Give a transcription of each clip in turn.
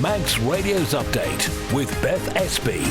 Manx Radio's Update with Beth Espy.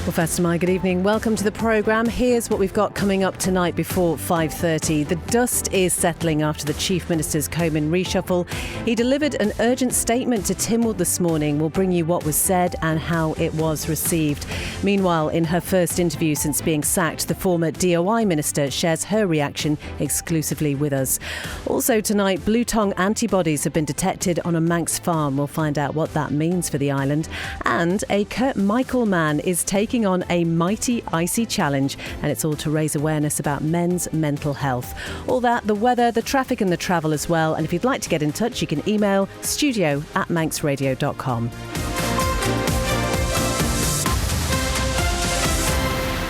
Well, first of all, good evening. Welcome to the programme. Here's what we've got coming up tonight before 5:30. The dust is settling after the Chief Minister's Comyn reshuffle. He delivered an urgent statement to Tynwald this morning. We'll bring you what was said and how it was received. Meanwhile, in her first interview since being sacked, the former DOI Minister shares her reaction exclusively with us. Also tonight, blue tongue antibodies have been detected on a Manx farm. We'll find out what that means for the island. And a Kurt Michael man is taking on a mighty icy challenge, and it's all to raise awareness about men's mental health. All that, the weather, the traffic and the travel as well. And if you'd like to get in touch, you can email studio@manxradio.com.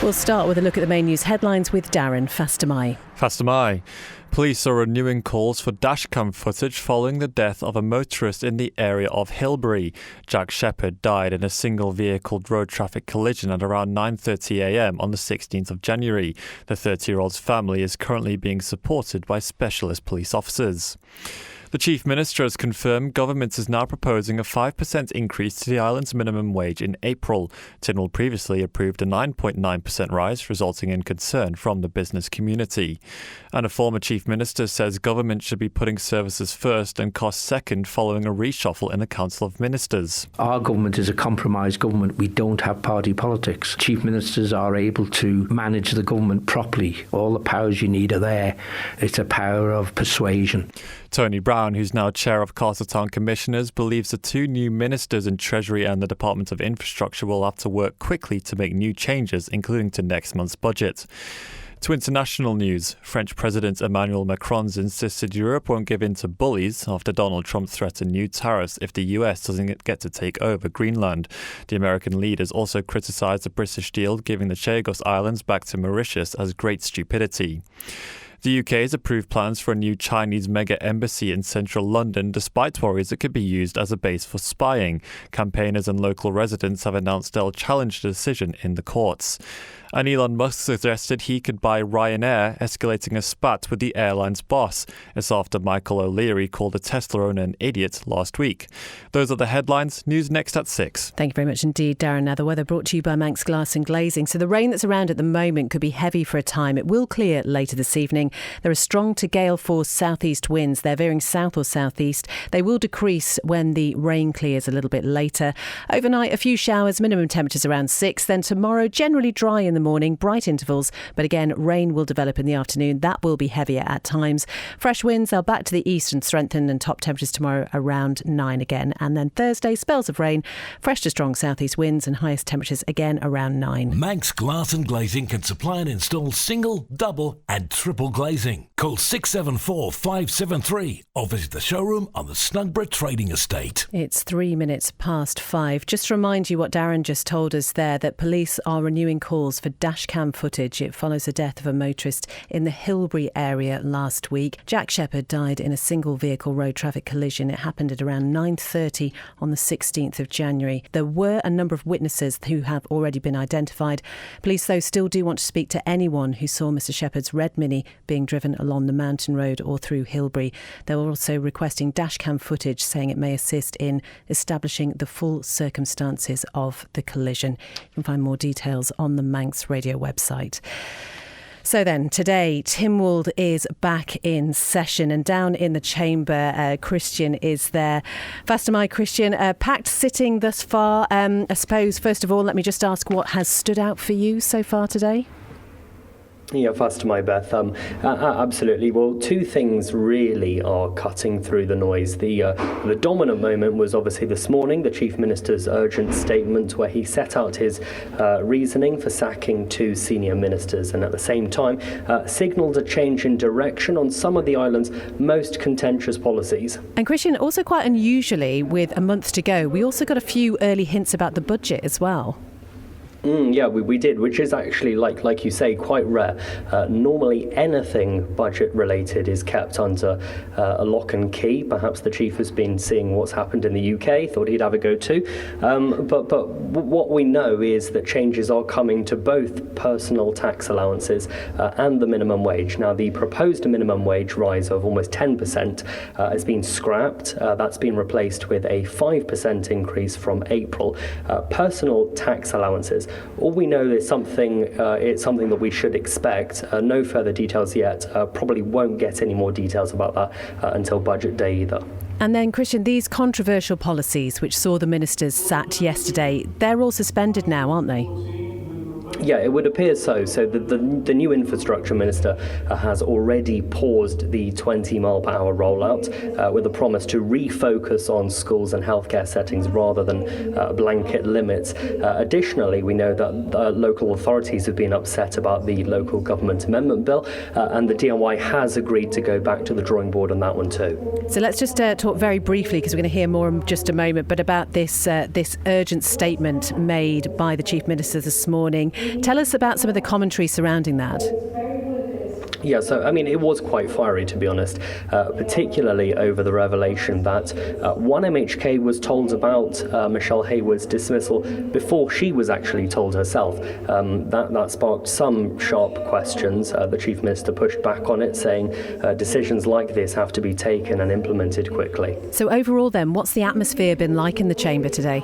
We'll start with a look at the main news headlines with Darren Fastamai. Fastamai. Police are renewing calls for dashcam footage following the death of a motorist in the area of Hilbury. Jack Shepherd died in a single vehicle road traffic collision at around 9:30am on the 16th of January. The 30-year-old's family is currently being supported by specialist police officers. The Chief Minister has confirmed government is now proposing a 5% increase to the island's minimum wage in April. Tynwald previously approved a 9.9% rise, resulting in concern from the business community. And a former Chief Minister says government should be putting services first and costs second following a reshuffle in the Council of Ministers. Our government is a compromise government. We don't have party politics. Chief Ministers are able to manage the government properly. All the powers you need are there. It's a power of persuasion. Tony Brown, who's now chair of Castletown Commissioners, believes the two new ministers in Treasury and the Department of Infrastructure will have to work quickly to make new changes, including to next month's budget. To international news, French President Emmanuel Macron's insisted Europe won't give in to bullies after Donald Trump threatened new tariffs if the US doesn't get to take over Greenland. The American leaders also criticised the British deal giving the Chagos Islands back to Mauritius as great stupidity. The UK has approved plans for a new Chinese mega embassy in central London, despite worries it could be used as a base for spying. Campaigners and local residents have announced they'll challenge the decision in the courts. And Elon Musk suggested he could buy Ryanair, escalating a spat with the airline's boss. It's after Michael O'Leary called a Tesla owner an idiot last week. Those are the headlines. News next at 6. Thank you very much indeed, Darren. Now the weather brought to you by Manx Glass and Glazing. So the rain that's around at the moment could be heavy for a time. It will clear later this evening. There are strong to gale force southeast winds. They're veering south or southeast. They will decrease when the rain clears a little bit later. Overnight, a few showers, minimum temperatures around 6. Then tomorrow, generally dry in the morning, bright intervals, but again rain will develop in the afternoon. That will be heavier at times. Fresh winds, they'll back to the east and strengthen, and top temperatures tomorrow around 9 again. And then Thursday, spells of rain, fresh to strong southeast winds, and highest temperatures again around 9. Manx Glass and Glazing can supply and install single, double and triple glazing. Call 674 573 or visit the showroom on the Snugborough Trading Estate. It's 3 minutes past 5. Just to remind you what Darren just told us there, that police are renewing calls for dashcam footage. It follows the death of a motorist in the Hilbury area last week. Jack Shepherd died in a single vehicle road traffic collision. It happened at around 9:30 on the 16th of January. There were a number of witnesses who have already been identified. Police, though, still do want to speak to anyone who saw Mr Shepherd's red Mini being driven along the mountain road or through Hilbury. They were also requesting dashcam footage, saying it may assist in establishing the full circumstances of the collision. You can find more details on the Manx Radio website. So then, today, Tynwald is back in session, and down in the chamber, Christian is there. Fastamai, Christian, packed sitting thus far. I suppose, first of all, let me just ask what has stood out for you so far today? Yeah, Fastamai, Beth. Absolutely. Well, two things really are cutting through the noise. The dominant moment was obviously this morning, the Chief Minister's urgent statement where he set out his reasoning for sacking two senior ministers, and at the same time signalled a change in direction on some of the island's most contentious policies. And Christian, also quite unusually, with a month to go, we also got a few early hints about the budget as well. Yeah, we did, which is actually, like you say, quite rare. Normally, anything budget-related is kept under a lock and key. Perhaps the chief has been seeing what's happened in the UK, thought he'd have a go too. But what we know is that changes are coming to both personal tax allowances and the minimum wage. Now, the proposed minimum wage rise of almost 10% has been scrapped. That's been replaced with a 5% increase from April. Personal tax allowances, all we know is it's something that we should expect. No further details yet. Probably won't get any more details about that until budget day either. And then, Christian, these controversial policies which saw the ministers sacked yesterday, they're all suspended now, aren't they? Yeah, it would appear so. So the new infrastructure minister has already paused the 20-mile-per-hour rollout with a promise to refocus on schools and healthcare settings rather than blanket limits. Additionally, we know that local authorities have been upset about the local government amendment bill, and the DOI has agreed to go back to the drawing board on that one too. So let's just talk very briefly, because we're going to hear more in just a moment, but about this urgent statement made by the Chief Minister this morning. Tell us about some of the commentary surrounding that. Yeah, so, it was quite fiery, to be honest, particularly over the revelation that one MHK was told about Michelle Hayward's dismissal before she was actually told herself. That sparked some sharp questions. The Chief Minister pushed back on it, saying decisions like this have to be taken and implemented quickly. So overall then, what's the atmosphere been like in the chamber today?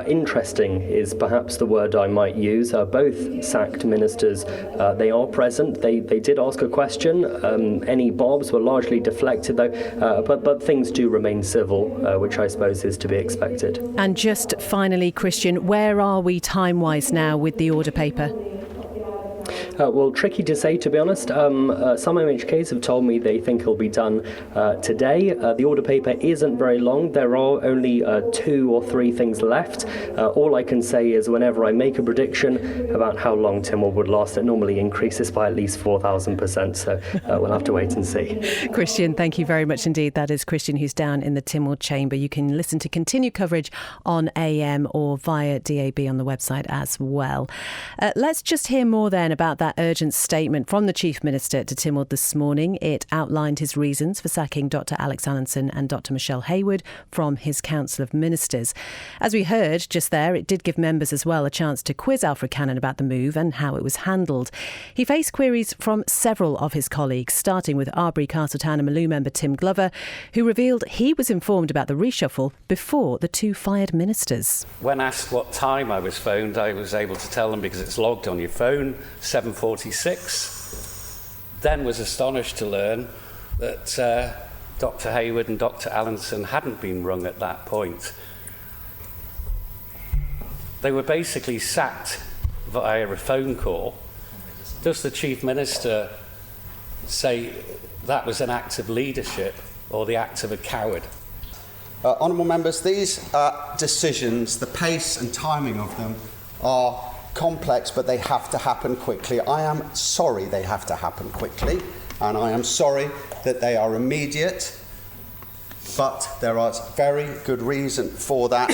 Interesting is perhaps the word I might use. Both sacked ministers, they are present. They did ask a question. Any bobs were largely deflected, though, but things do remain civil, which I suppose is to be expected. And just finally, Christian, where are we time-wise now with the order paper? Well, tricky to say, to be honest. Some MHKs have told me they think it'll be done today. The order paper isn't very long. There are only 2 or 3 things left. All I can say is whenever I make a prediction about how long Tynwald would last, it normally increases by at least 4,000%. So we'll have to wait and see. Christian, thank you very much indeed. That is Christian, who's down in the Tynwald chamber. You can listen to continued coverage on AM or via DAB on the website as well. Let's just hear more then about that urgent statement from the Chief Minister to Tynwald this morning. It outlined his reasons for sacking Dr Alex Allinson and Dr Michelle Hayward from his Council of Ministers. As we heard just there, it did give members as well a chance to quiz Alfred Cannon about the move and how it was handled. He faced queries from several of his colleagues, starting with Arbury, Castletown and Maloo member Tim Glover, who revealed he was informed about the reshuffle before the 2 fired ministers. When asked what time I was phoned, I was able to tell them because it's logged on your phone, 7:46. Then was astonished to learn that Dr Hayward and Dr Allinson hadn't been rung at that point. They were basically sacked via a phone call. Does the Chief Minister say that was an act of leadership or the act of a coward? Honourable members, these decisions, the pace and timing of them are complex, but they have to happen quickly. I am sorry they have to happen quickly, and I am sorry that they are immediate, but there is very good reason for that.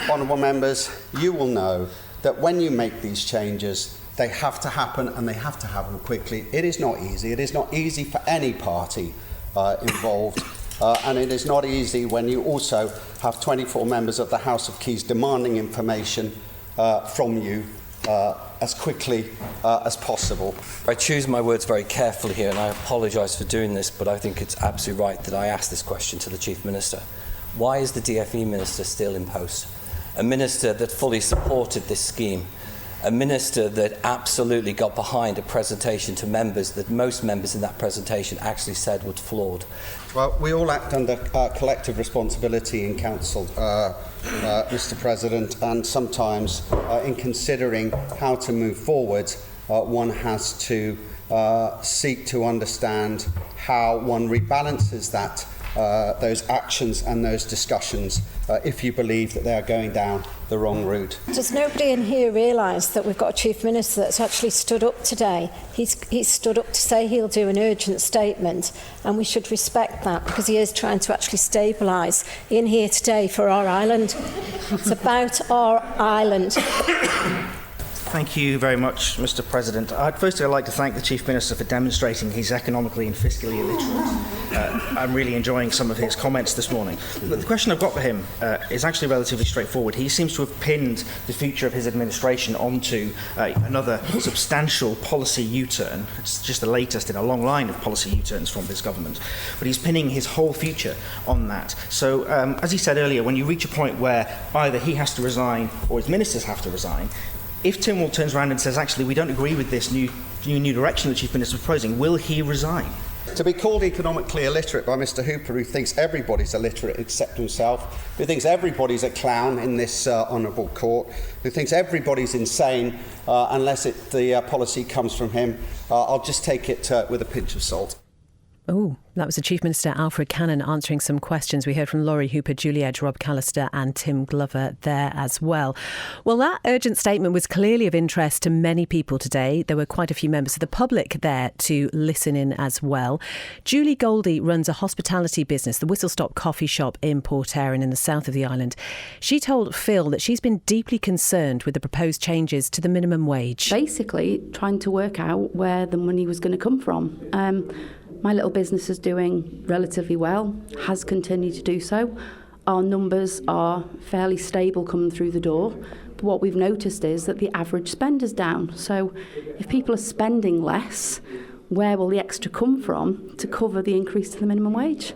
Honourable members, you will know that when you make these changes, they have to happen, and they have to happen quickly. It is not easy. It is not easy for any party involved. And it is not easy when you also have 24 members of the House of Keys demanding information from you as quickly as possible. I choose my words very carefully here, and I apologise for doing this, but I think it's absolutely right that I ask this question to the Chief Minister. Why is the DFE Minister still in post? A minister that fully supported this scheme, a minister that absolutely got behind a presentation to members that most members in that presentation actually said was flawed. Well, we all act under collective responsibility in Council, Mr President, and sometimes in considering how to move forward, one has to seek to understand how one rebalances that those actions and those discussions if you believe that they are going down the wrong route. Does nobody in here realise that we've got a Chief Minister that's actually stood up today? He's stood up to say he'll do an urgent statement, and we should respect that because he is trying to actually stabilise in here today for our island. It's about our island. Thank you very much, Mr. President. Firstly, I'd like to thank the Chief Minister for demonstrating he's economically and fiscally illiterate. I'm really enjoying some of his comments this morning. But the question I've got for him is actually relatively straightforward. He seems to have pinned the future of his administration onto another substantial policy U-turn. It's just the latest in a long line of policy U-turns from this government. But he's pinning his whole future on that. So, as he said earlier, when you reach a point where either he has to resign or his ministers have to resign, if Tynwald turns around and says, actually, we don't agree with this new direction the Chief Minister is proposing, will he resign? To be called economically illiterate by Mr Hooper, who thinks everybody's illiterate except himself, who thinks everybody's a clown in this honourable court, who thinks everybody's insane unless the policy comes from him, I'll just take it with a pinch of salt. Oh, that was the Chief Minister, Alfred Cannon, answering some questions. We heard from Laurie Hooper, Julie Edge, Rob Callister and Tim Glover there as well. Well, that urgent statement was clearly of interest to many people today. There were quite a few members of the public there to listen in as well. Julie Goldie runs a hospitality business, the Whistle Stop Coffee Shop in Port Erin in the south of the island. She told Phil that she's been deeply concerned with the proposed changes to the minimum wage. Basically, trying to work out where the money was going to come from. My little business is doing relatively well, has continued to do so. Our numbers are fairly stable coming through the door. But what we've noticed is that the average spend is down. So if people are spending less, where will the extra come from to cover the increase to the minimum wage?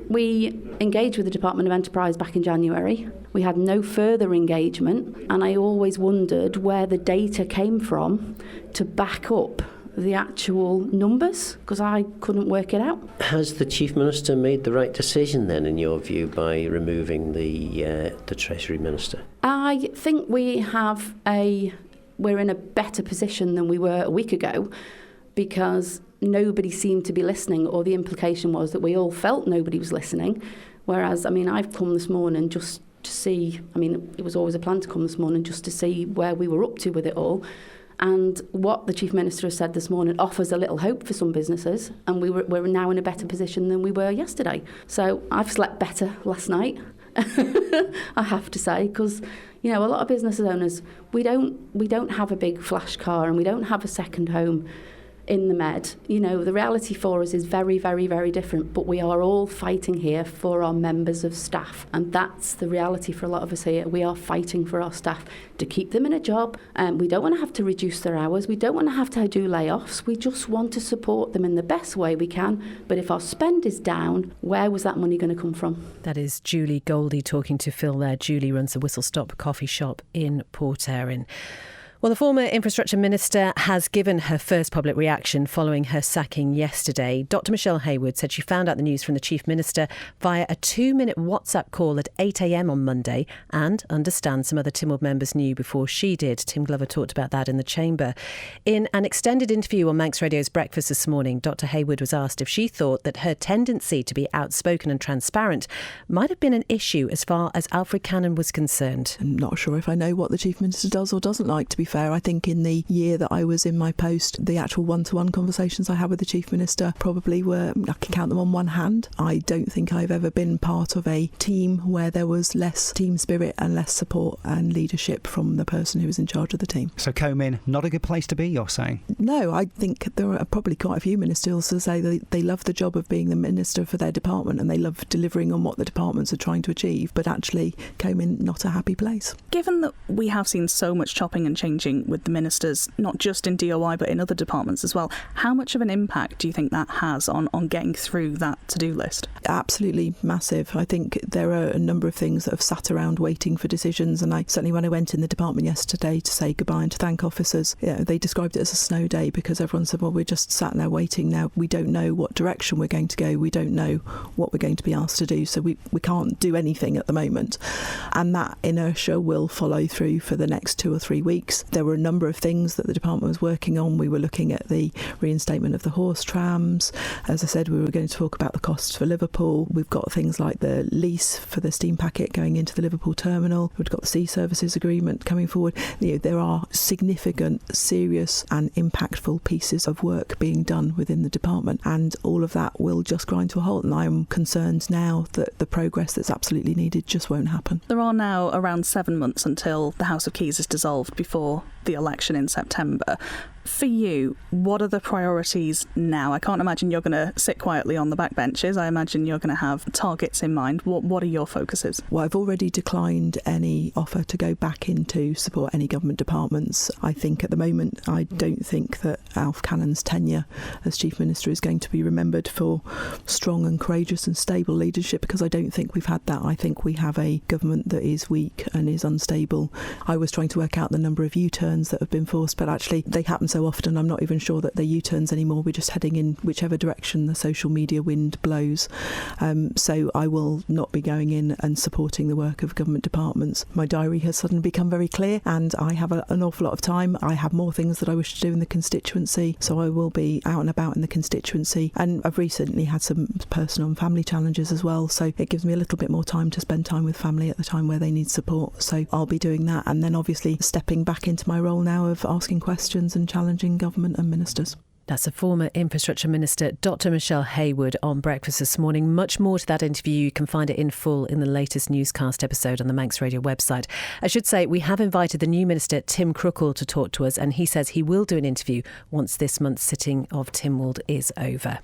We engaged with the Department of Enterprise back in January. We had no further engagement, and I always wondered where the data came from to back up the actual numbers, because I couldn't work it out. Has the Chief Minister made the right decision then, in your view, by removing the Treasury Minister? I think we're in a better position than we were a week ago, because nobody seemed to be listening, or the implication was that we all felt nobody was listening. Whereas, I've come this morning just to see, it was always a plan to come this morning just to see where we were up to with it all. And what the Chief Minister has said this morning offers a little hope for some businesses, and we're now in a better position than we were yesterday. So I've slept better last night, I have to say, because a lot of business owners, we don't have a big flash car and we don't have a second home in the Med. The reality for us is very, very, very different, but we are all fighting here for our members of staff, and that's the reality for a lot of us here. We are fighting for our staff to keep them in a job, and we don't want to have to reduce their hours, we don't want to have to do layoffs, we just want to support them in the best way we can. But if our spend is down, where was that money going to come from? That is Julie Goldie talking to Phil there. Julie runs the Whistle Stop Coffee Shop in Port Erin. Well, the former Infrastructure Minister has given her first public reaction following her sacking yesterday. Dr Michelle Haywood said she found out the news from the Chief Minister via a 2-minute WhatsApp call at 8 a.m. on Monday, and understands some other Tynwald members knew before she did. Tim Glover talked about that in the Chamber. In an extended interview on Manx Radio's Breakfast this morning, Dr Haywood was asked if she thought that her tendency to be outspoken and transparent might have been an issue as far as Alfred Cannon was concerned. I'm not sure if I know what the Chief Minister does or doesn't like, to be fair. I think in the year that I was in my post, the actual one-to-one conversations I had with the Chief Minister probably were, I can count them on one hand. I don't think I've ever been part of a team where there was less team spirit and less support and leadership from the person who was in charge of the team. So Comyn, not a good place to be, you're saying? No, I think there are probably quite a few ministers who say they love the job of being the minister for their department and they love delivering on what the departments are trying to achieve, but actually Comyn, not a happy place. Given that we have seen so much chopping and changing with the ministers, not just in DOI but in other departments as well, how much of an impact do you think that has on getting through that to-do list? Absolutely massive. I think there are a number of things that have sat around waiting for decisions, and certainly when I went in the department yesterday to say goodbye and to thank officers, they described it as a snow day because everyone said, well, we're just sat there waiting now. We don't know what direction we're going to go. We don't know what we're going to be asked to do, so we can't do anything at the moment. And that inertia will follow through for the next 2 or 3 weeks. There were a number of things that the department was working on. We were looking at the reinstatement of the horse trams. As I said, we were going to talk about the costs for Liverpool. We've got things like the lease for the steam packet going into the Liverpool terminal. We've got the sea services agreement coming forward. There are significant, serious and impactful pieces of work being done within the department, and all of that will just grind to a halt, and I'm concerned now that the progress that's absolutely needed just won't happen. There are now around 7 months until the House of Keys is dissolved before the election in September. For you, what are the priorities now? I can't imagine you're going to sit quietly on the backbenches. I imagine you're going to have targets in mind. What are your focuses? Well, I've already declined any offer to go back into support any government departments. I think at the moment, I don't think that Alf Cannon's tenure as Chief Minister is going to be remembered for strong and courageous and stable leadership, because I don't think we've had that. I think we have a government that is weak and is unstable. I was trying to work out the number of U-turns that have been forced, but actually they happen so often I'm not even sure that they're U-turns anymore. We're just heading in whichever direction the social media wind blows. So I will not be going in and supporting the work of government departments. My diary has suddenly become very clear, and I have an awful lot of time. I have more things that I wish to do in the constituency, so I will be out and about in the constituency. And I've recently had some personal and family challenges as well, so it gives me a little bit more time to spend time with family at the time where they need support. So I'll be doing that, and then obviously stepping back into my role now of asking questions and challenging government and ministers. That's a former Infrastructure Minister, Dr Michelle Haywood, on Breakfast this morning. Much more to that interview. You can find it in full in the latest newscast episode on the Manx Radio website. I should say we have invited the new Minister, Tim Crookall, to talk to us, and he says he will do an interview once this month's sitting of Tynwald is over.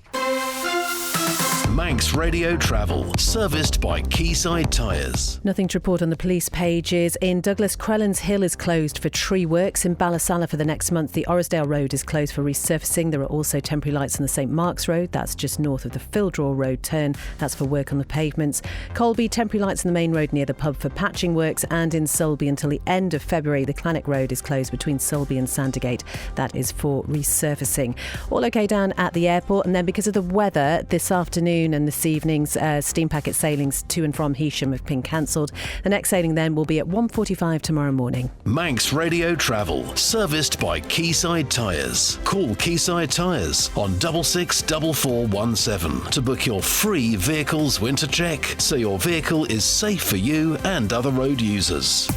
Manx Radio Travel, serviced by Quayside Tyres. Nothing to report on the police pages. In Douglas, Crellins Hill is closed for tree works. In Ballasalla for the next month, the Orrisdale Road is closed for resurfacing. There are also temporary lights on the St Mark's Road. That's just north of the Phildraw Road turn. That's for work on the pavements. Colby, temporary lights on the main road near the pub for patching works. And in Sulby until the end of February, the Clanic Road is closed between Sulby and Sandergate. That is for resurfacing. All okay down at the airport. And then because of the weather, this afternoon and this evening's steam packet sailings to and from Heysham have been cancelled. The next sailing then will be at 1:45 tomorrow morning. Manx Radio Travel, serviced by Quayside Tyres. Call Quayside Tyres on 664417 to book your free vehicles winter check, so your vehicle is safe for you and other road users.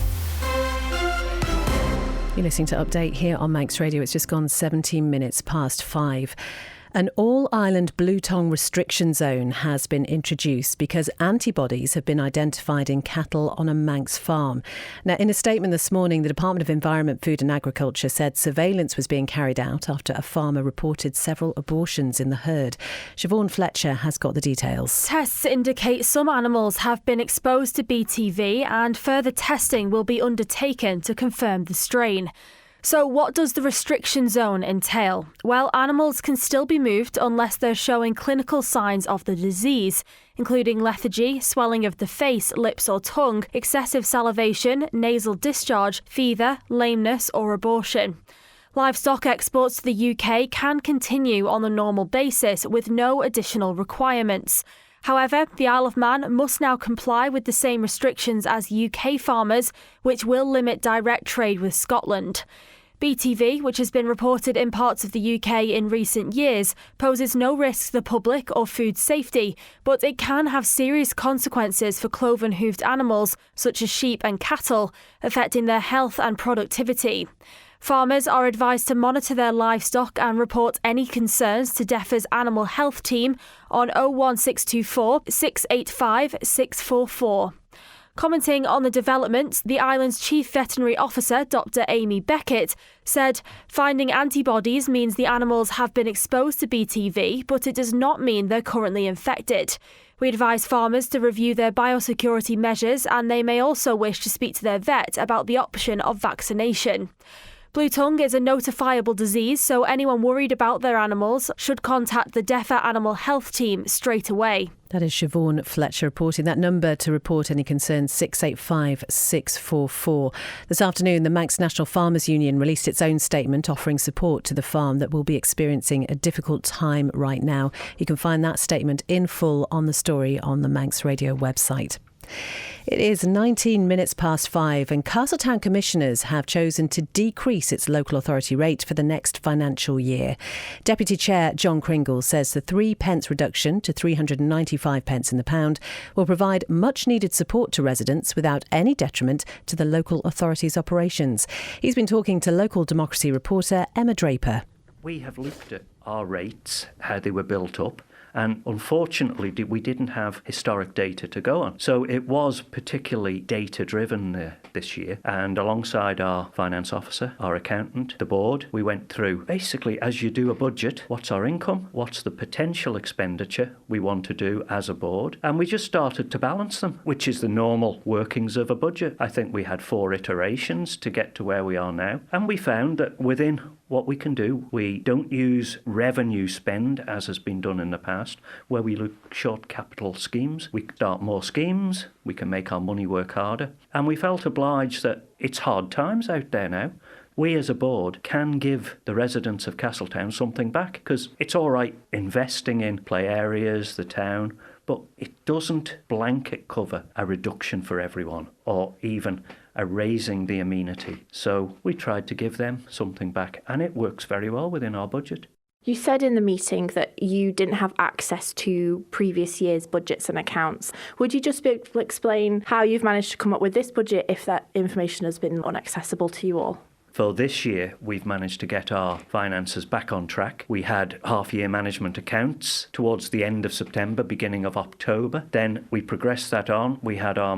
You're listening to Update here on Manx Radio. It's just gone 17 minutes past 5. An all-island blue tongue restriction zone has been introduced because antibodies have been identified in cattle on a Manx farm. Now, in a statement this morning, the Department of Environment, Food and Agriculture said surveillance was being carried out after a farmer reported several abortions in the herd. Siobhan Fletcher has got the details. Tests indicate some animals have been exposed to BTV, and further testing will be undertaken to confirm the strain. So what does the restriction zone entail? Well, animals can still be moved unless they're showing clinical signs of the disease, including lethargy, swelling of the face, lips or tongue, excessive salivation, nasal discharge, fever, lameness or abortion. Livestock exports to the UK can continue on a normal basis with no additional requirements. However, the Isle of Man must now comply with the same restrictions as UK farmers, which will limit direct trade with Scotland. BTV, which has been reported in parts of the UK in recent years, poses no risk to the public or food safety, but it can have serious consequences for cloven-hooved animals, such as sheep and cattle, affecting their health and productivity. Farmers are advised to monitor their livestock and report any concerns to DEFRA's Animal Health Team on 01624 685 644. Commenting on the developments, the island's Chief Veterinary Officer, Dr Amy Beckett, said finding antibodies means the animals have been exposed to BTV, but it does not mean they're currently infected. We advise farmers to review their biosecurity measures, and they may also wish to speak to their vet about the option of vaccination. Blue tongue is a notifiable disease, so anyone worried about their animals should contact the DEFRA Animal Health Team straight away. That is Siobhan Fletcher reporting. That number to report any concerns, 685 644. This afternoon, the Manx National Farmers Union released its own statement offering support to the farm that will be experiencing a difficult time right now. You can find that statement in full on the story on the Manx Radio website. It is 19 minutes past 5 and Castletown Commissioners have chosen to decrease its local authority rate for the next financial year. Deputy Chair John Kringle says the 3p reduction to 395 pence in the pound will provide much needed support to residents without any detriment to the local authority's operations. He's been talking to local democracy reporter Emma Draper. We have looked at our rates, how they were built up, and unfortunately we didn't have historic data to go on. So it was particularly data-driven this year, and alongside our finance officer, our accountant, the board, we went through, basically, as you do a budget, what's our income, what's the potential expenditure we want to do as a board, and we just started to balance them, which is the normal workings of a budget. I think we had 4 iterations to get to where we are now, and we found that within what we can do, we don't use revenue spend as has been done in the past, where we look short capital schemes. We start more schemes, we can make our money work harder, and we felt obliged that it's hard times out there now. We as a board can give the residents of Castletown something back, because it's all right investing in play areas, the town, but it doesn't blanket cover a reduction for everyone, or even a raising the amenity. So we tried to give them something back, and it works very well within our budget. You said in the meeting that you didn't have access to previous year's budgets and accounts. Would you just be able to explain how you've managed to come up with this budget if that information has been inaccessible to you all? For this year, we've managed to get our finances back on track. We had half-year management accounts towards the end of September, beginning of October. Then we progressed that on. We had our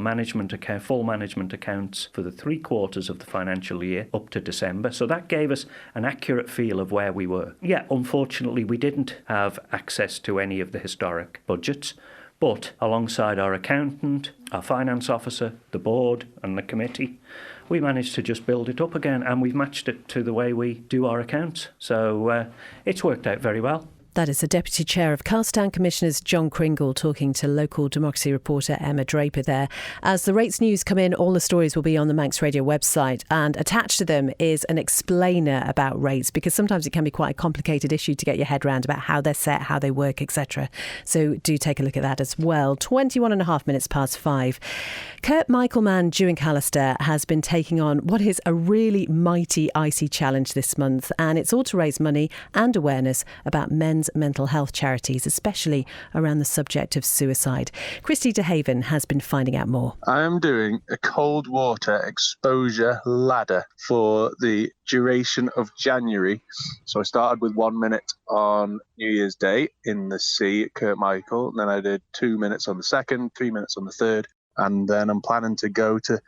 full management accounts for the 3 quarters of the financial year up to December. So that gave us an accurate feel of where we were. Yeah, unfortunately, we didn't have access to any of the historic budgets. But alongside our accountant, our finance officer, the board and the committee, we managed to just build it up again, and we've matched it to the way we do our accounts. So it's worked out very well. That is the Deputy Chair of Castletown Commissioners, John Kringle, talking to local democracy reporter Emma Draper there. As the rates news come in, all the stories will be on the Manx Radio website, and attached to them is an explainer about rates, because sometimes it can be quite a complicated issue to get your head around about how they're set, how they work, etc. So do take a look at that as well. 21 and a half minutes past 5. Kurt Michaelman Duin Callister has been taking on what is a really mighty icy challenge this month, and it's all to raise money and awareness about men's mental health charities, especially around the subject of suicide. Christy DeHaven has been finding out more. I am doing a cold water exposure ladder for the duration of January. So I started with 1 minute on New Year's Day in the sea at Kurt Michael, and then I did 2 minutes on the 2nd, 3 minutes on the 3rd, and then I'm planning to go to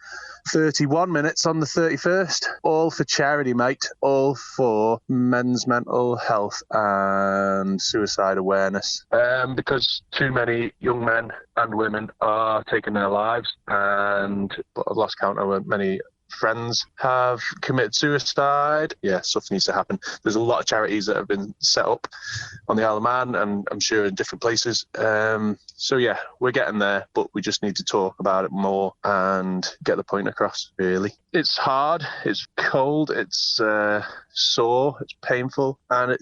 31 minutes on the 31st. All for charity, mate. All for men's mental health and suicide awareness. Because too many young men and women are taking their lives, and I've lost count over many friends have committed suicide. Yeah, stuff needs to happen. There's a lot of charities that have been set up on the Isle of Man, and I'm sure in different places. So yeah, we're getting there, but we just need to talk about it more and get the point across, really. It's hard, it's cold, it's sore, it's painful, and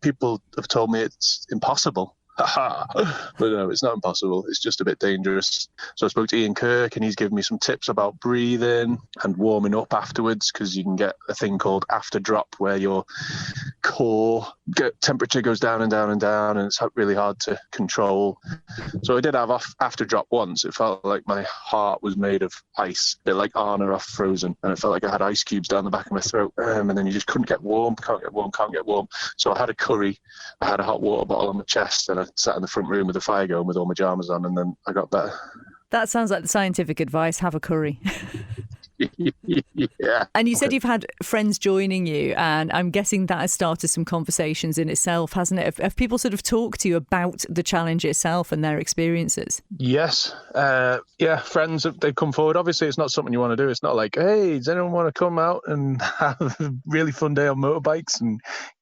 people have told me it's impossible. But no, it's not impossible. It's just a bit dangerous. So I spoke to Ian Kirk, and he's given me some tips about breathing and warming up afterwards, because you can get a thing called after drop, where your core temperature goes down and down and down, and it's really hard to control. So I did have after drop once. It felt like my heart was made of ice, a bit like Anna off Frozen, and it felt like I had ice cubes down the back of my throat, and then you just couldn't get warm, can't get warm. So I had a curry, I had a hot water bottle on my chest, and I sat in the front room with a fire going with all my pyjamas on, and then I got better. That sounds like the scientific advice. Have a curry. Yeah. And you said you've had friends joining you, and I'm guessing that has started some conversations in itself, hasn't it? Have people sort of talked to you about the challenge itself and their experiences? Yes. Friends, they've come forward. Obviously, it's not something you want to do. It's not like, hey, does anyone want to come out and have a really fun day on motorbikes and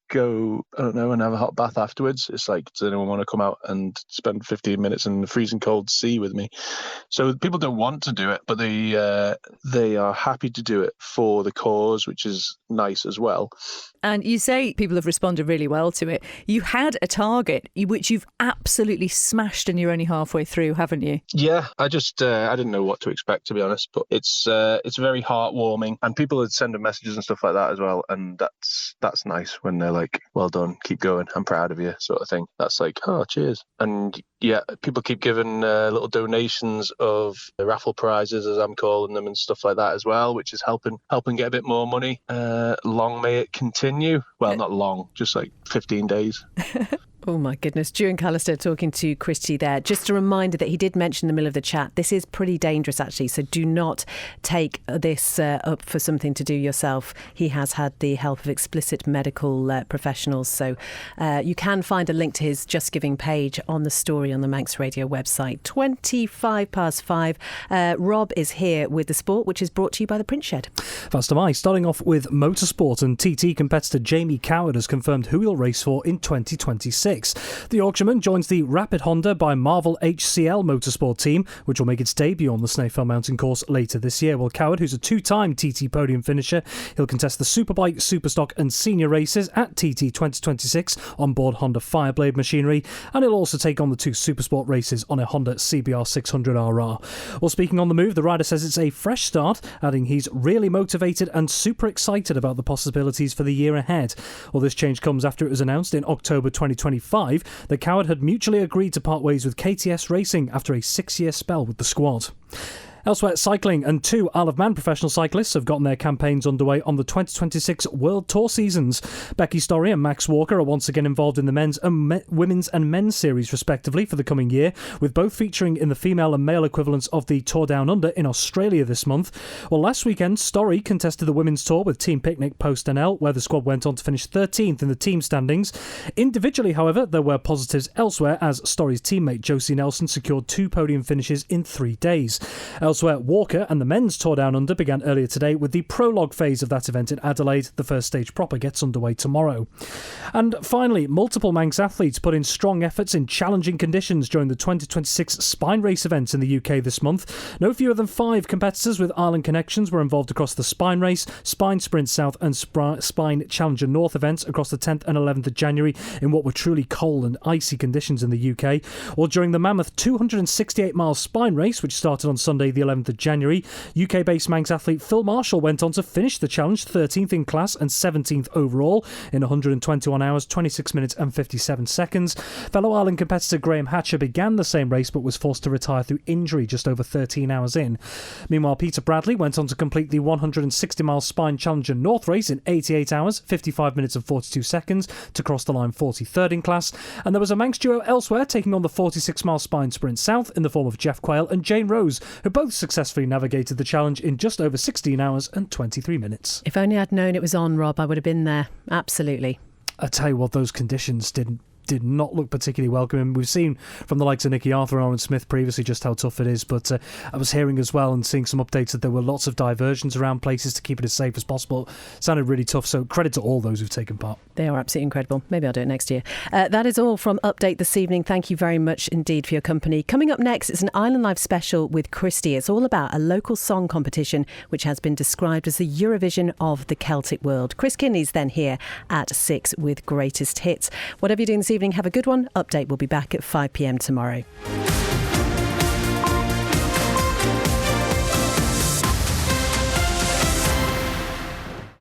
go, I don't know, and have a hot bath afterwards. It's like, does anyone want to come out and spend 15 minutes in the freezing cold sea with me? So people don't want to do it, but they are happy to do it for the cause, which is nice as well. And you say people have responded really well to it. You had a target, which you've absolutely smashed, and you're only halfway through, haven't you? Yeah, I just I didn't know what to expect, to be honest. But it's very heartwarming, and people had sent messages and stuff like that as well. And that's nice when they're like, "Well done, keep going, I'm proud of you," sort of thing. That's like, oh, cheers. And yeah, people keep giving little donations of raffle prizes, as I'm calling them, and stuff like that as well, which is helping get a bit more money. Long may it continue. Well, not long, just like 15 days. Oh my goodness. Drew and Callister talking to Christy there. Just a reminder that he did mention in the middle of the chat, this is pretty dangerous actually, so do not take this up for something to do yourself. He has had the help of explicit medical professionals, so you can find a link to his Just Giving page on the story on the Manx Radio website. 5:25. Rob is here with the sport, which is brought to you by the Print Shed. First am I, starting off with motorsport, and TT competitor Jamie Coward has confirmed who he'll race for in 2026. The Yorkshireman joins the Rapid Honda by Marvel HCL Motorsport team, which will make its debut on the Snaefell Mountain course later this year. Well, Coward, who's a two-time TT podium finisher, he'll contest the Superbike, Superstock and Senior races at TT 2026 on board Honda Fireblade machinery, and he'll also take on the two Supersport races on a Honda CBR 600RR. Well, speaking on the move, the rider says it's a fresh start, adding he's really motivated and super excited about the possibilities for the year ahead. Well, this change comes after it was announced in October 2025 that Coward had mutually agreed to part ways with KTS Racing after a 6-year spell with the squad. Elsewhere, cycling, and two Isle of Man professional cyclists have gotten their campaigns underway on the 2026 World Tour seasons. Becky Storey and Max Walker are once again involved in the men's and women's and men's series respectively for the coming year, with both featuring in the female and male equivalents of the Tour Down Under in Australia this month. Well, last weekend, Storey contested the women's tour with Team Picnic Post NL, where the squad went on to finish 13th in the team standings. Individually, however, there were positives elsewhere, as Storey's teammate Josie Nelson secured 2 podium finishes in 3 days. Elsewhere, Walker and the men's Tour Down Under began earlier today with the prologue phase of that event in Adelaide. The first stage proper gets underway tomorrow. And finally, multiple Manx athletes put in strong efforts in challenging conditions during the 2026 Spine Race event in the UK this month. No fewer than 5 competitors with Ireland connections were involved across the Spine Race, Spine Sprint South and Spine Challenger North events across the 10th and 11th of January in what were truly cold and icy conditions in the UK. Or during the mammoth 268-mile Spine Race, which started on Sunday the 11th of January, UK-based Manx athlete Phil Marshall went on to finish the challenge 13th in class and 17th overall in 121 hours, 26 minutes and 57 seconds. Fellow Ireland competitor Graham Hatcher began the same race but was forced to retire through injury just over 13 hours in. Meanwhile, Peter Bradley went on to complete the 160-mile Spine Challenger North race in 88 hours, 55 minutes and 42 seconds to cross the line 43rd in class. And there was a Manx duo elsewhere taking on the 46-mile Spine Sprint South in the form of Jeff Quayle and Jane Rose, who both successfully navigated the challenge in just over 16 hours and 23 minutes. If only I'd known it was on, Rob, I would have been there. Absolutely. I tell you what, those conditions did not look particularly welcoming. We've seen from the likes of Nicky Arthur and Owen Smith previously just how tough it is, but I was hearing as well and seeing some updates that there were lots of diversions around places to keep it as safe as possible. It sounded really tough, so credit to all those who've taken part. They are absolutely incredible. Maybe I'll do it next year. That is all from Update this evening. Thank you very much indeed for your company. Coming up next is an Island Live special with Christy. It's all about a local song competition which has been described as the Eurovision of the Celtic world. Chris Kinney's then here at 6 with Greatest Hits. Whatever you're doing this evening, have a good one. Update will be back at 5 p.m. tomorrow.